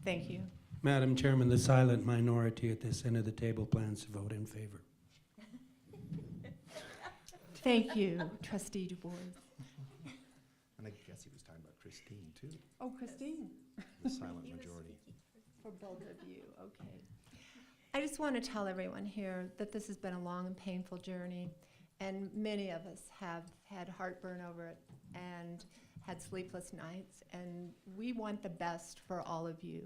Thank you. Madam Chairman, the silent minority at this end of the table plans to vote in favor. Thank you, Trustee Du Bois. And I guess he was talking about Christine, too, Oh, Christine. the silent majority. For both of you, okay. I just want to tell everyone here that this has been a long and painful journey, and many of us have had heartburn over it and had sleepless nights, and we want the best for all of you.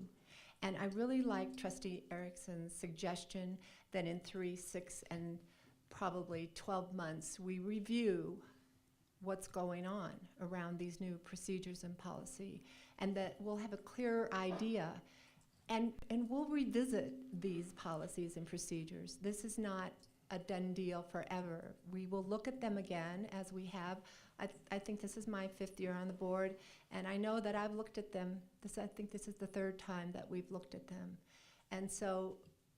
And I really like Trustee Erickson's suggestion that in 3, 6, and probably 12 months, we review what's going on around these new procedures and policy, and that we'll have a clearer idea. And we'll revisit these policies and procedures. This is not a done deal forever. We will look at them again as we have. I think this is my 5th year on the board, and I know that I've looked at them. I think this is the 3rd time that we've looked at them. And so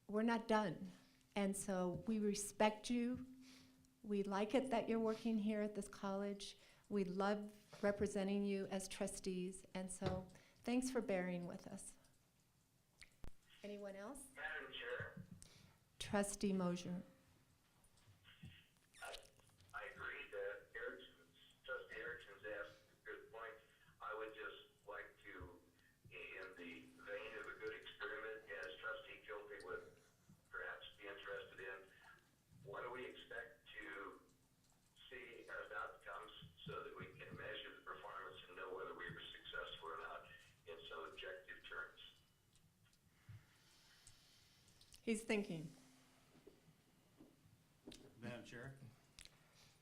we're not done. And so we respect you. We like it that you're working here at this college. We love representing you as trustees. And so thanks for bearing with us. Anyone else? Madam Chair, Trustee Mosier. I agree that Trustee Erickson's asked a good point. I would just like to, in the vein of a good experiment, as Trustee Kilty would perhaps be interested in, what do we expect to see as outcomes so that we can measure the performance and know whether we were successful or not in some objective terms? He's thinking. Madam Chair?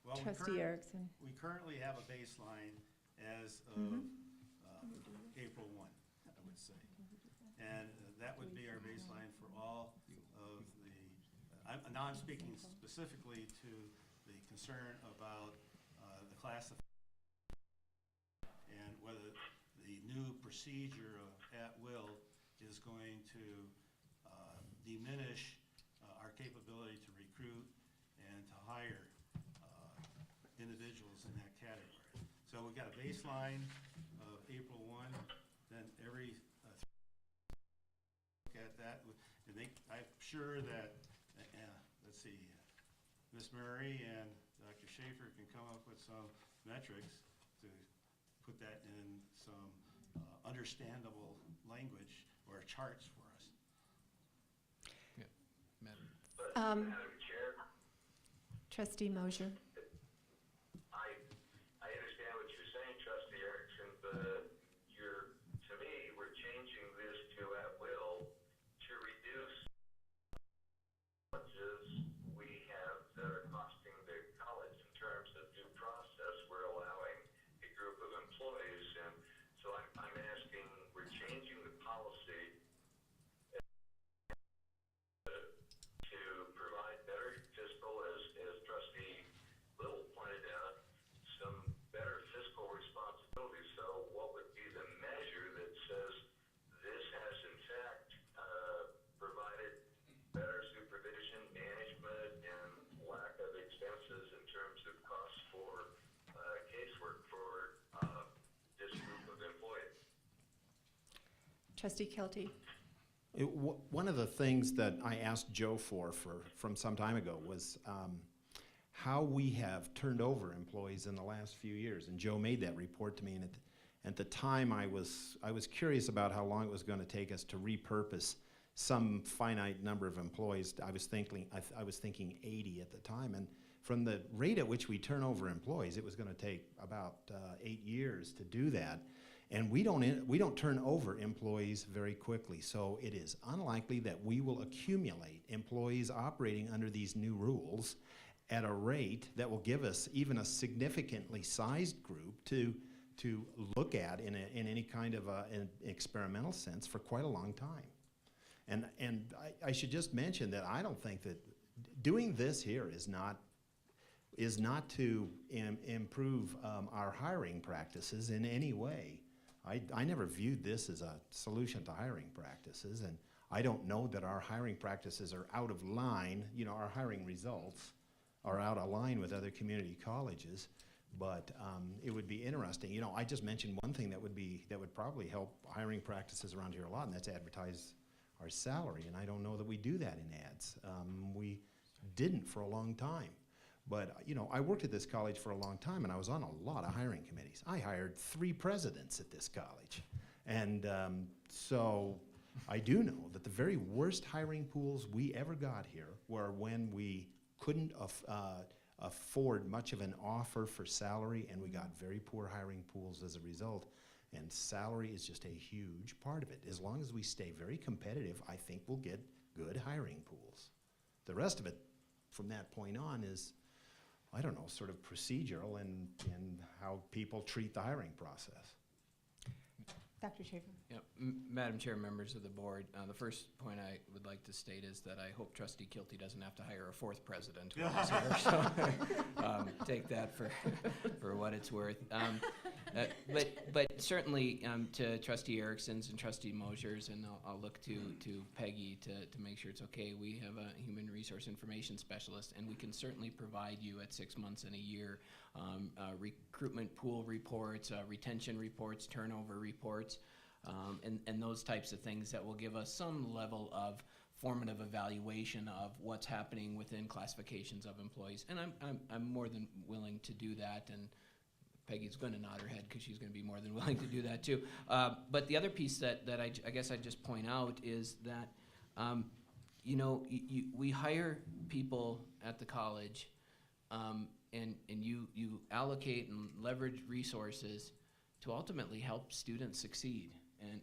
Well, Trustee Erickson. we currently have a baseline as of April 1, I would say. And that would be our baseline for all of the, now I'm speaking specifically to the concern about the classification and whether the new procedure of at will is going to diminish our capability to recruit and to hire individuals in that category. So we've got a baseline of April 1, then every look at that, and I'm sure that, let's see, Ms. Murray and Dr. Schaefer can come up with some metrics to put that in some understandable language or charts for us. Madam Chair, Trustee Mosier. I understand what you're saying, Trustee Erickson, but to me, we're changing this to at will to reduce challenges we have that are costing the college in terms of due process. We're allowing a group of employees, and so I'm asking, we're changing the policy to provide better fiscal, as Trustee Little pointed out, some better fiscal responsibility. So what would be the measure that says this has in fact provided better supervision, management, and lack of expenses in terms of costs for casework for this group of employees? Trustee Kelty. One of the things that I asked Joe from some time ago was how we have turned over employees in the last few years. And Joe made that report to me, and at the time I was curious about how long it was going to take us to repurpose some finite number of employees. I was thinking 80 at the time, and from the rate at which we turn over employees, it was going to take about 8 years to do that. And we don't turn over employees very quickly, so it is unlikely that we will accumulate employees operating under these new rules at a rate that will give us even a significantly sized group to look at in any kind of an experimental sense for quite a long time. And I should just mention that I don't think that doing this here is not to improve our hiring practices in any way. I never viewed this as a solution to hiring practices, and I don't know that our hiring practices are out of line, our hiring results are out of line with other community colleges, But it would be interesting. You know, I just mentioned one thing that would probably help hiring practices around here a lot, and that's advertise our salary. And I don't know that we do that in ads. We didn't for a long time. But you know, I worked at this college for a long time, and I was on a lot of hiring committees. I hired 3 presidents at this college, and so I do know that the very worst hiring pools we ever got here were when we couldn't afford much of an offer for salary, and we got very poor hiring pools as a result. And salary is just a huge part of it. As long as we stay very competitive, I think we'll get good hiring pools. The rest of it, from that point on, is, I don't know, sort of procedural and how people treat the hiring process. Dr. Schaefer. Yep. Madam Chair, members of the board, the first point I would like to state is that I hope Trustee Kilty doesn't have to hire a 4th president when he's here, so take that for what it's worth. But certainly to Trustee Erickson's and Trustee Mosier's, and I'll look to Peggy to make sure it's okay. We have a human resource information specialist, and we can certainly provide you at 6 months and a year recruitment pool reports, retention reports, turnover reports, and those types of things that will give us some level of formative evaluation of what's happening within classifications of employees. And I'm more than willing to do that, and Peggy's going to nod her head because she's going to be more than willing to do that too. But the other piece that I guess I'd just point out is that, you know, we hire people at the college, and you allocate and leverage resources to ultimately help students succeed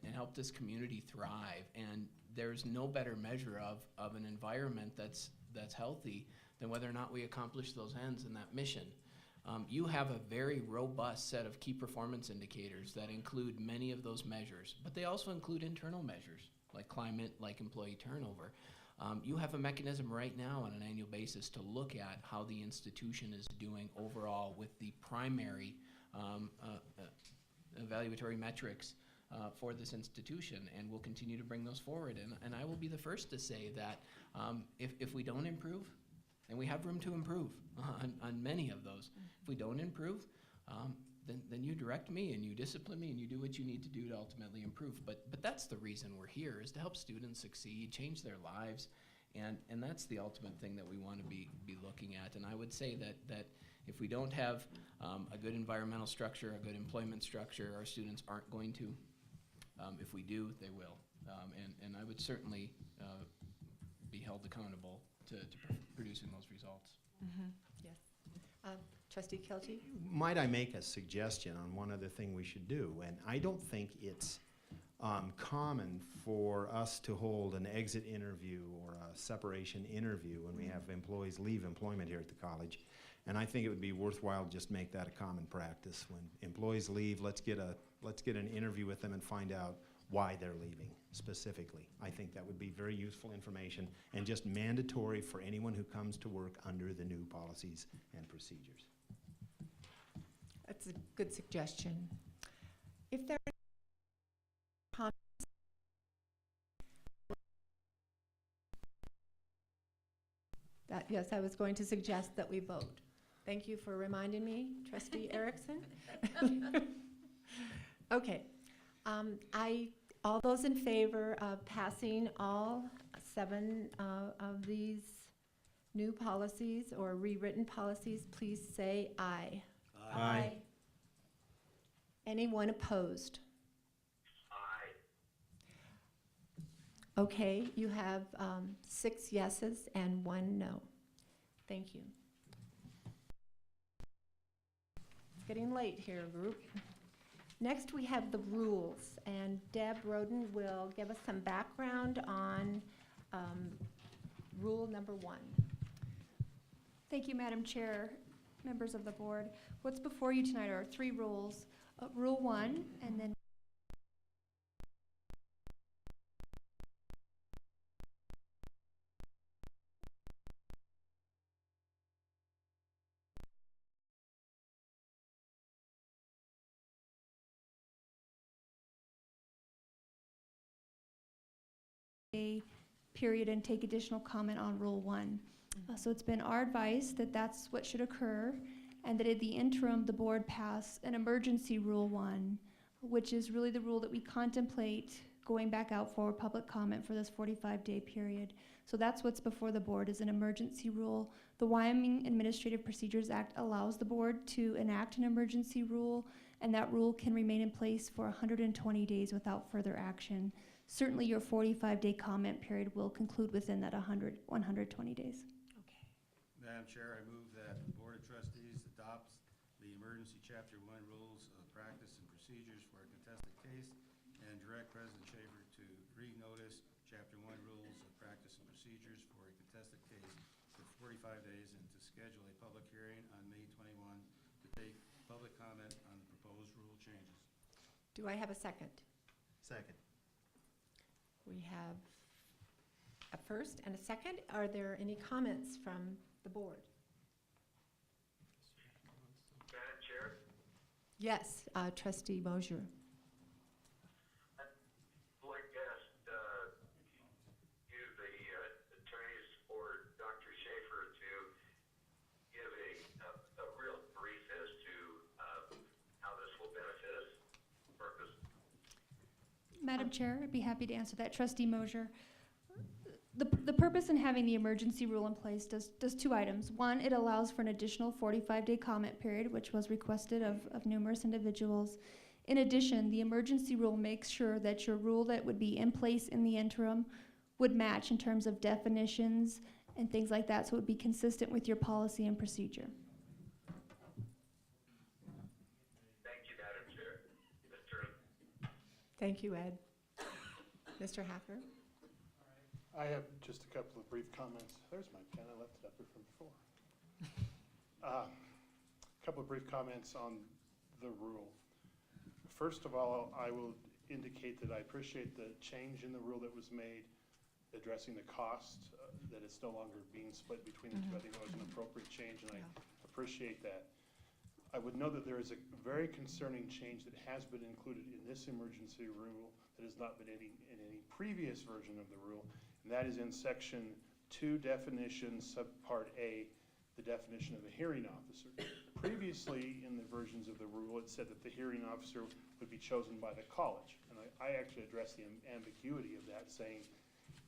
and help this community thrive. And there's no better measure of an environment that's healthy than whether or not we accomplish those ends and that mission. You have a very robust set of key performance indicators that include many of those measures, but they also include internal measures like climate, like employee turnover. You have a mechanism right now on an annual basis to look at how the institution is doing overall with the primary evaluatory metrics for this institution, and we'll continue to bring those forward. And I will be the first to say that if we don't improve, and we have room to improve on many of those, if we don't improve, then you direct me and you discipline me and you do what you need to do to ultimately improve. But that's the reason we're here, is to help students succeed, change their lives, and that's the ultimate thing that we want to be looking at. And I would say that if we don't have a good environmental structure, a good employment structure, our students aren't going to. If we do, they will. And I would certainly be held accountable to producing those results. Mm-hmm. Yes. Trustee Kilty? Might I make a suggestion on one other thing we should do? And I don't think it's common for us to hold an exit interview or a separation interview when we have employees leave employment here at the college. And I think it would be worthwhile just make that a common practice. When employees leave, let's get an interview with them and find out why they're leaving specifically. I think that would be very useful information and just mandatory for anyone who comes to work under the new policies and procedures. That's a good suggestion. If there are comments, yes, I was going to suggest that we vote. Thank you for reminding me, Trustee Erickson. Okay. All those in favor of passing all 7 of these new policies or rewritten policies, please say aye. Aye. Anyone opposed? Aye. Okay, you have 6 yeses and 1 no. Thank you. It's getting late here, group. Next, we have the rules, and Deb Roden will give us some background on rule number 1. Thank you, Madam Chair, members of the board. What's before you tonight are 3 rules. Rule 1, and then a period and take additional comment on Rule 1. So it's been our advice that that's what should occur and that in the interim, the board pass an emergency Rule 1, which is really the rule that we contemplate going back out for public comment for this 45-day period. So that's what's before the board, is an emergency rule. The Wyoming Administrative Procedures Act allows the board to enact an emergency rule, and that rule can remain in place for 120 days without further action. Certainly your 45-day comment period will conclude within that 120 days. Okay. Madam Chair, I move that the Board of Trustees adopts the emergency Chapter 1 rules of practice and procedures for a contested case and direct President Schaefer to re-notice Chapter 1 rules of practice and procedures for a contested case for 45 days and to schedule a public hearing on May 21 to take public comment on the proposed rule changes. Do I have a second? Second. We have a first and a second. Are there any comments from the board? Madam Chair, Yes, Trustee Mosier. I'd like to ask you, the attorneys, or Dr. Schaefer, to give a real brief as to how this will benefit us, purpose. Madam Chair, I'd be happy to answer that. Trustee Mosier, the purpose in having the emergency rule in place does two items. One, it allows for an additional 45-day comment period, which was requested of numerous individuals. In addition, the emergency rule makes sure that your rule that would be in place in the interim would match in terms of definitions and things like that, so it would be consistent with your policy and procedure. Thank you, Madam Chair. Mr. Thank you, Ed. Mr. Hacker? I have just a couple of brief comments. There's my pen, I left it up here from before. A couple of brief comments on the rule. First of all, I will indicate that I appreciate the change in the rule that was made addressing the cost, that it's no longer being split between the two. I think it was an appropriate change, and I appreciate that. I would note that there is a very concerning change that has been included in this emergency rule that has not been in any previous version of the rule, and that is in section 2 definition subpart A, the definition of a hearing officer. Previously in the versions of the rule, it said that the hearing officer would be chosen by the college, and I actually addressed the ambiguity of that, saying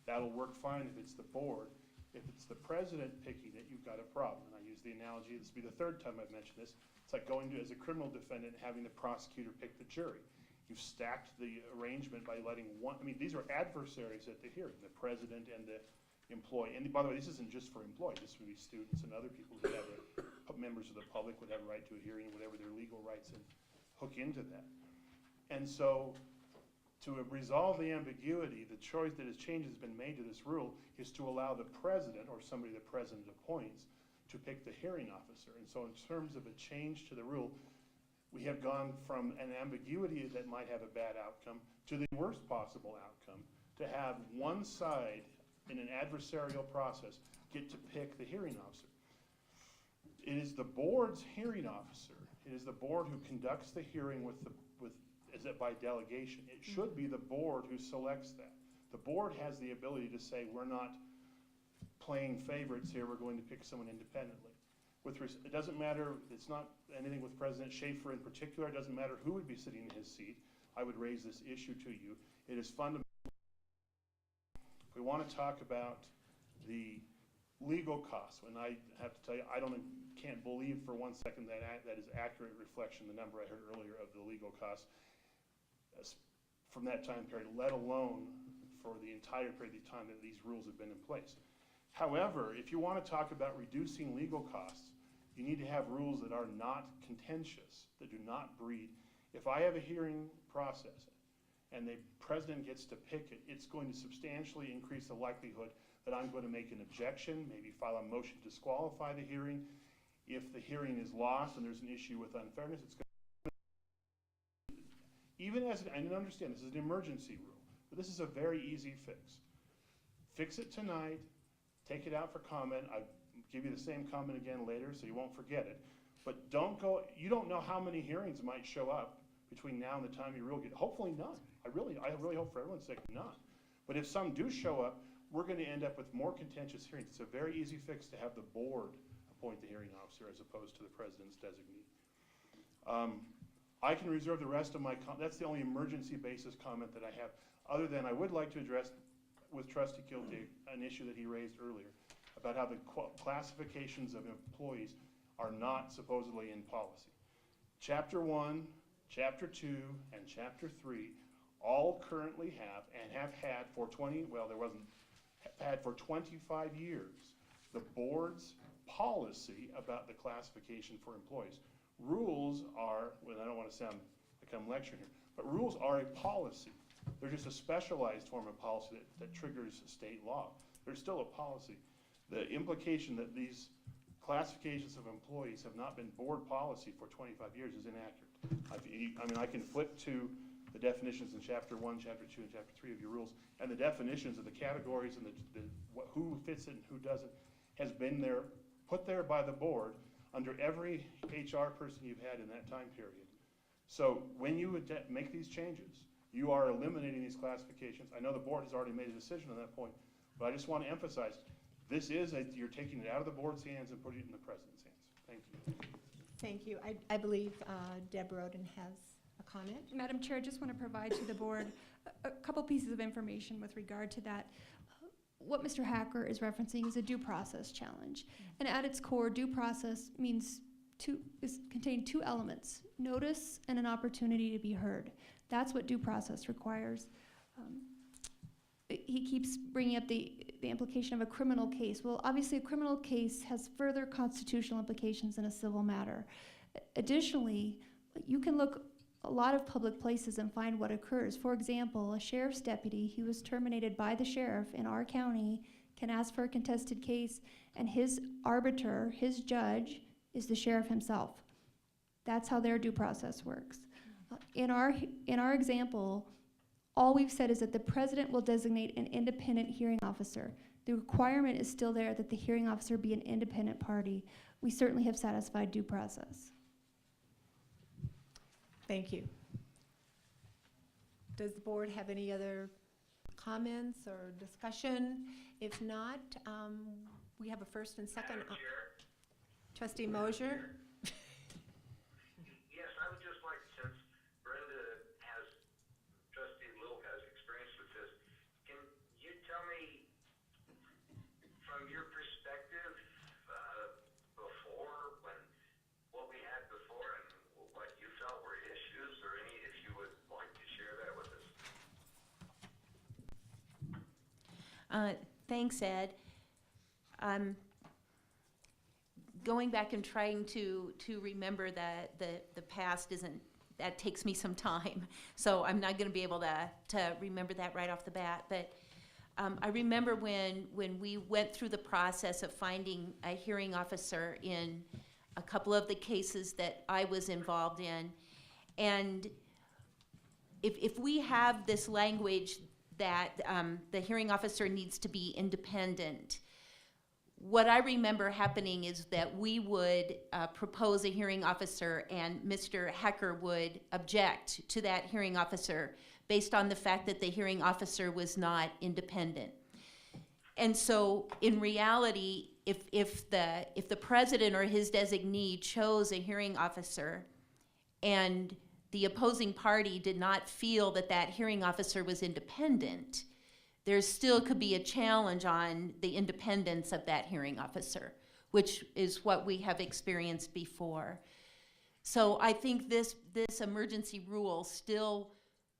that'll work fine if it's the board. If it's the president picking it, you've got a problem. And I use the analogy, this will be the third time I've mentioned this, it's like going to, as a criminal defendant, having the prosecutor pick the jury. You've stacked the arrangement by letting one, I mean, these are adversaries at the hearing, the president and the employee. And by the way, this isn't just for employees, this would be students and other people who have members of the public would have a right to a hearing, whatever their legal rights, and hook into that. And so, to resolve the ambiguity, the choice that has changed has been made to this rule is to allow the president, or somebody the president appoints, to pick the hearing officer. And so in terms of a change to the rule, we have gone from an ambiguity that might have a bad outcome to the worst possible outcome, to have one side in an adversarial process get to pick the hearing officer. It is the board's hearing officer. It is the board who conducts the hearing is it by delegation. It should be the board who selects that. The board has the ability to say, we're not playing favorites here, we're going to pick someone independently. It doesn't matter, it's not anything with President Schaefer in particular, it doesn't matter who would be sitting in his seat. I would raise this issue to you. It is fundamental. If we want to talk about the legal costs, and I have to tell you, I can't believe for 1 second that that is accurate reflection, the number I heard earlier of the legal costs from that time period, let alone for the entire period of time that these rules have been in place. However, if you want to talk about reducing legal costs, you need to have rules that are not contentious, that do not breed. If I have a hearing process and the president gets to pick it, it's going to substantially increase the likelihood that I'm going to make an objection, maybe file a motion to disqualify the hearing. If the hearing is lost and there's an issue with unfairness, it's going to, even as, I understand this is an emergency rule, but this is a very easy fix. Fix it tonight, take it out for comment. I'll give you the same comment again later so you won't forget it. But you don't know how many hearings might show up between now and the time you really get, hopefully none. I really hope for everyone's sake none. But if some do show up, we're going to end up with more contentious hearings. It's a very easy fix to have the board appoint the hearing officer as opposed to the president's designee. I can reserve the rest of my, that's the only emergency basis comment that I have, other than I would like to address with Trustee Kilty an issue that he raised earlier about how the classifications of employees are not supposedly in policy. Chapter 1, Chapter 2, and Chapter 3 all currently have and have had for 25 years the board's policy about the classification for employees. Rules are, well, I don't want to sound like I'm lecturing here, but rules are a policy. They're just a specialized form of policy that triggers state law. There's still a policy. The implication that these classifications of employees have not been board policy for 25 years is inaccurate. I can flip to the definitions in Chapter 1, Chapter 2, and Chapter 3 of your rules, and the definitions of the categories and who fits it and who doesn't has been there, put there by the board under every HR person you've had in that time period. So when you would make these changes, you are eliminating these classifications. I know the board has already made a decision on that point, but I just want to emphasize, you're taking it out of the board's hands and putting it in the president's hands. Thank you. Thank you. I believe Deb Roden has a comment. Madam Chair, I just want to provide to the board a couple pieces of information with regard to that. What Mr. Hacker is referencing is a due process challenge. And at its core, due process means contain two elements: notice and an opportunity to be heard. That's what due process requires. He keeps bringing up the implication of a criminal case. Well, obviously a criminal case has further constitutional implications than a civil matter. Additionally, you can look a lot of public places and find what occurs. For example, a sheriff's deputy who was terminated by the sheriff in our county can ask for a contested case, and his arbiter, his judge, is the sheriff himself. That's how their due process works. In our example, all we've said is that the president will designate an independent hearing officer. The requirement is still there that the hearing officer be an independent party. We certainly have satisfied due process. Thank you. Does the board have any other comments or discussion? If not, we have a first and second. Madam Chair? Trustee Mosier? Yes, I would just like, since Brenda has, Trustee Little has experience with this, can you tell me, from your perspective, before, what we had before and what you felt were issues, or any, if you would like to share that with us? Thanks, Ed. Going back and trying to remember that the past that takes me some time. So I'm not going to be able to remember that right off the bat. But I remember when we went through the process of finding a hearing officer in a couple of the cases that I was involved in. And if we have this language that the hearing officer needs to be independent, what I remember happening is that we would propose a hearing officer, and Mr. Hecker would object to that hearing officer based on the fact that the hearing officer was not independent. And so in reality, if the president or his designee chose a hearing officer and the opposing party did not feel that that hearing officer was independent, there still could be a challenge on the independence of that hearing officer, which is what we have experienced before. So I think this emergency rule still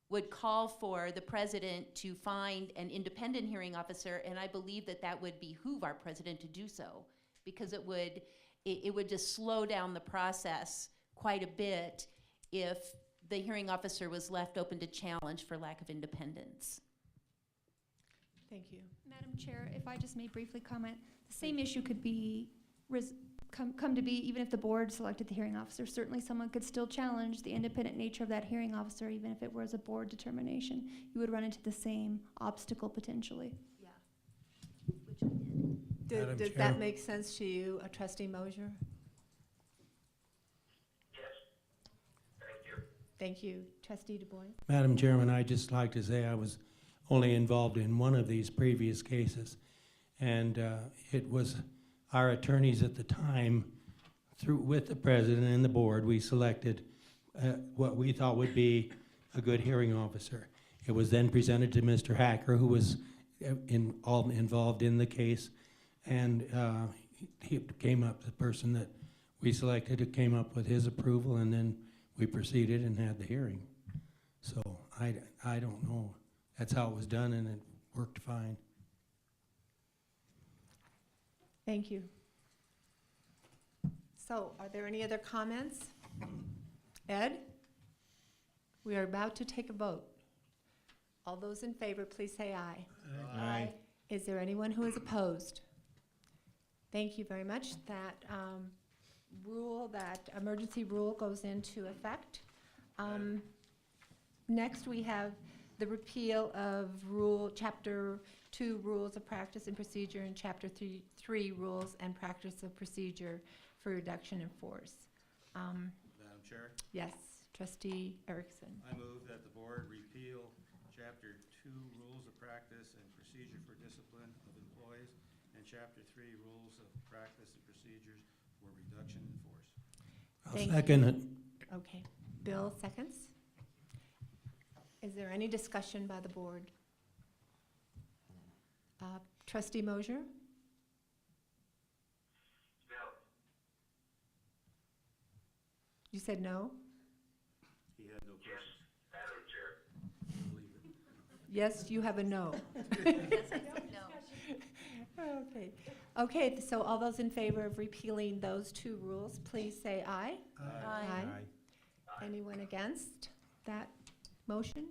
would call for the president to find an independent hearing officer, and I believe that would behoove our president to do so, because it would just slow down the process quite a bit if the hearing officer was left open to challenge for lack of independence. Thank you. Madam Chair, if I just may briefly comment, the same issue could be come to be even if the board selected the hearing officer. Certainly someone could still challenge the independent nature of that hearing officer, even if it was a board determination. You would run into the same obstacle potentially. Yeah, which we did. Madam Does Chair. that make sense to you, Trustee Mosier? Yes. Thank you. Thank you. Trustee Du Bois? Madam Chairman, I'd just like to say I was only involved in one of these previous cases, and it was our attorneys at the time, with the president and the board, we selected what we thought would be a good hearing officer. It was then presented to Mr. Hacker, who was involved in the case, and he came up, the person that we selected, it came up with his approval, and then we proceeded and had the hearing. So I don't know. That's how it was done, and it worked fine. Thank you. So, are there any other comments? Ed? We are about to take a vote. All those in favor, please say aye. Aye. Is there anyone who is opposed? Thank you very much. That that emergency rule goes into effect. Next, we have the repeal of Chapter 2 Rules of Practice and Procedure and Chapter 3 Rules and Practice of Procedure for reduction in force. Madam Chair, Yes, Trustee Erickson. I move that the board repeal Chapter 2 Rules of Practice and Procedure for Discipline of Employees and Chapter 3 Rules of Practice and Procedures for reduction in force. I'll Thank you. second it. Okay. Bill seconds. Is there any discussion by the board? Trustee Mosier? No. You said no? He had no Yes, questions. Madam Chair. Believe it. Yes, you have a no. Yes, I don't know. Okay. Okay, so all those in favor of repealing those 2 rules, please say aye. Aye. Anyone against that motion?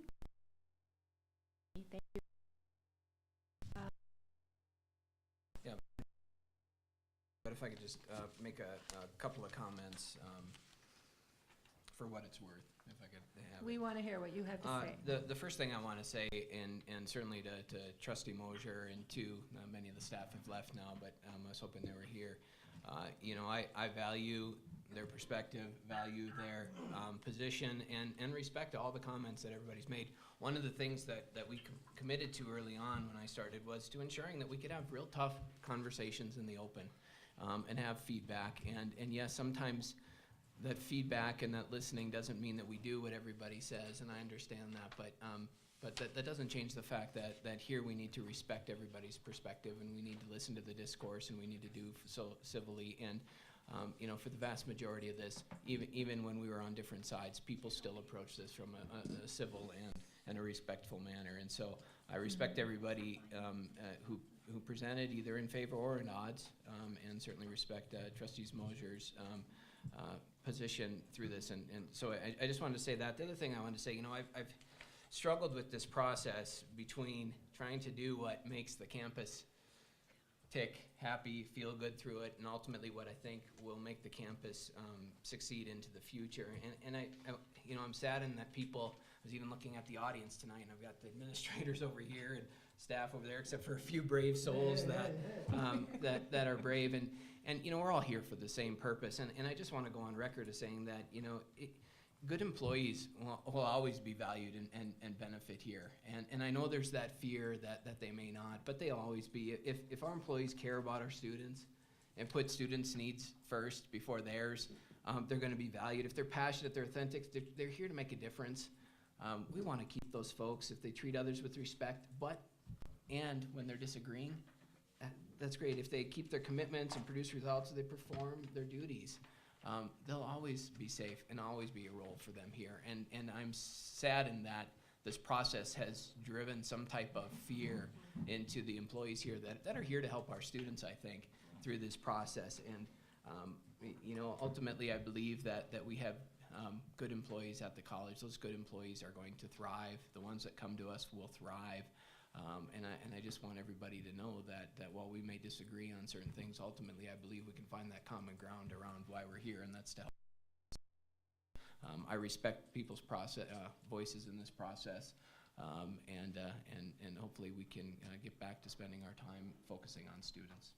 Thank you. But if I could just make a couple of comments for what it's worth, if I could have it. We want to hear what you have to say. The first thing I want to say, and certainly to Trustee Mosier and to many of the staff have left now, but I was hoping they were here. I value their perspective, value their position, and respect all the comments that everybody's made. One of the things that we committed to early on when I started was to ensuring that we could have real tough conversations in the open and have feedback. And yes, sometimes that feedback and that listening doesn't mean that we do what everybody says, and I understand that, but that doesn't change the fact that here we need to respect everybody's perspective, and we need to listen to the discourse, and we need to do so civilly. And for the vast majority of this, even when we were on different sides, people still approach this from a civil and a respectful manner. And so I respect everybody who presented either in favor or in odds, and certainly respect Trustees Mosier's position through this. And so I just wanted to say that. The other thing I wanted to say, I've struggled with this process between trying to do what makes the campus tick, happy, feel good through it, and ultimately what I think will make the campus succeed into the future. And I'm saddened that people, I was even looking at the audience tonight, and I've got the administrators over here and staff over there, except for a few brave souls that are brave. And we're all here for the same purpose. And I just want to go on record as saying that, good employees will always be valued and benefit here. And I know there's that fear that they may not, but they'll always be. If our employees care about our students and put students' needs first before theirs, they're going to be valued. If they're passionate, they're authentic, they're here to make a difference. We want to keep those folks if they treat others with respect, and when they're disagreeing, that's great. If they keep their commitments and produce results, they perform their duties. They'll always be safe and always be a role for them here. And I'm saddened that this process has driven some type of fear into the employees here that are here to help our students, I think, through this process. And, ultimately I believe that we have good employees at the college. Those good employees are going to thrive. The ones that come to us will thrive. And I just want everybody to know that while we may disagree on certain things, ultimately I believe we can find that common ground around why we're here, and that's to help. I respect people's voices in this process, and hopefully we can get back to spending our time focusing on students.